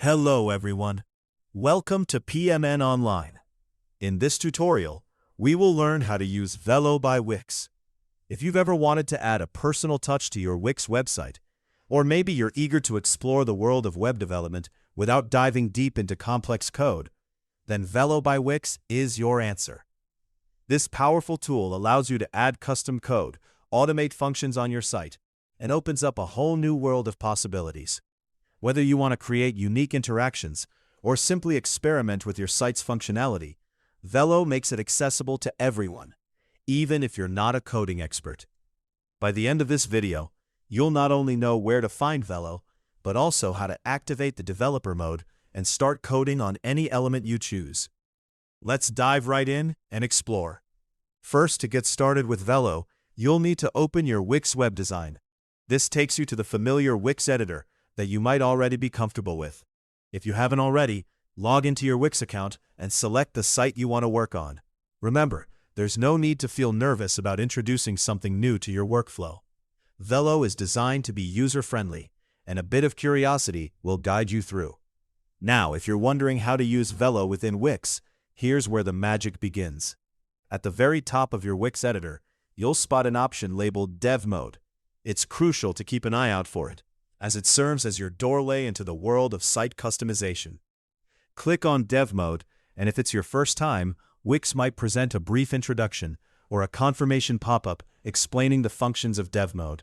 Hello everyone. Welcome to PMN Online. In this tutorial, we will learn how to use Velo by Wix. If you've ever wanted to add a personal touch to your Wix website, or maybe you're eager to explore the world of web development without diving deep into complex code, then Velo by Wix is your answer. This powerful tool allows you to add custom code, automate functions on your site, and opens up a whole new world of possibilities. Whether you want to create unique interactions or simply experiment with your site's functionality, Velo makes it accessible to everyone, even if you're not a coding expert. By the end of this video, you'll not only know where to find Velo, but also how to activate the developer mode and start coding on any element you choose. Let's dive right in and explore. First, to get started with Velo, you'll need to open your Wix web design. This takes you to the familiar Wix editor that you might already be comfortable with. If you haven't already, log into your Wix account and select the site you want to work on. Remember, there's no need to feel nervous about introducing something new to your workflow. Velo is designed to be user-friendly, and a bit of curiosity will guide you through. Now, if you're wondering how to use Velo within Wix, here's where the magic begins. At the very top of your Wix editor, you'll spot an option labeled Dev Mode. It's crucial to keep an eye out for it, as it serves as your doorway into the world of site customization. Click on Dev Mode, and if it's your first time, Wix might present a brief introduction or a confirmation pop-up explaining the functions of Dev Mode.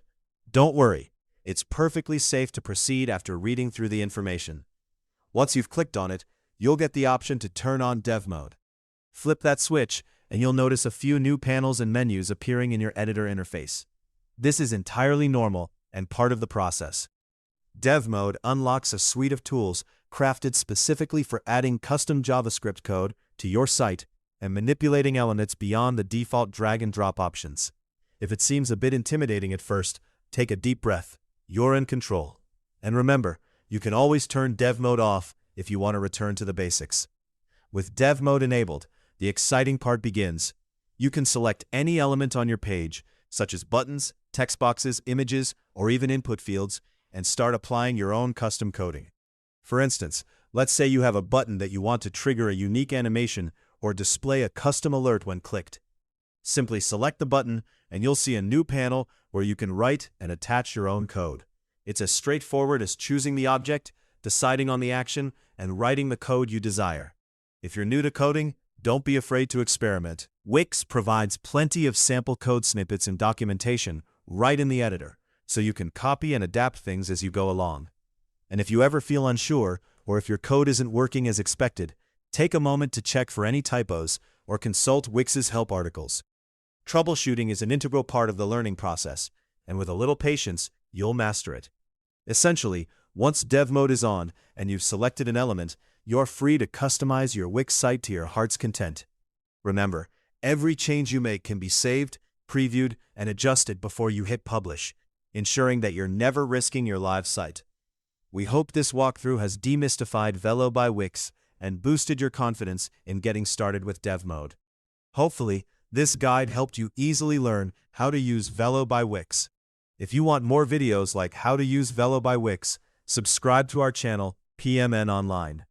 Don't worry, it's perfectly safe to proceed after reading through the information. Once you've clicked on it, you'll get the option to turn on Dev Mode. Flip that switch, and you'll notice a few new panels and menus appearing in your editor interface. This is entirely normal and part of the process. Dev Mode unlocks a suite of tools crafted specifically for adding custom JavaScript code to your site and manipulating elements beyond the default drag-and-drop options. If it seems a bit intimidating at first, take a deep breath. You're in control. And remember, you can always turn Dev Mode off if you want to return to the basics. With Dev Mode enabled, the exciting part begins. You can select any element on your page, such as buttons, text boxes, images, or even input fields, and start applying your own custom coding. For instance, let's say you have a button that you want to trigger a unique animation or display a custom alert when clicked. Simply select the button and you'll see a new panel where you can write and attach your own code. It's as straightforward as choosing the object, deciding on the action, and writing the code you desire. If you're new to coding, don't be afraid to experiment. Wix provides plenty of sample code snippets and documentation right in the editor, so you can copy and adapt things as you go along. And if you ever feel unsure, or if your code isn't working as expected, take a moment to check for any typos or consult Wix's help articles. Troubleshooting is an integral part of the learning process, and with a little patience, you'll master it. Essentially, once Dev Mode is on and you've selected an element, you're free to customize your Wix site to your heart's content. Remember, every change you make can be saved, previewed, and adjusted before you hit publish, ensuring that you're never risking your live site. We hope this walkthrough has demystified Velo by Wix and boosted your confidence in getting started with Dev Mode. Hopefully, this guide helped you easily learn how to use Velo by Wix. If you want more videos like how to use Velo by Wix, subscribe to our channel, PMN Online.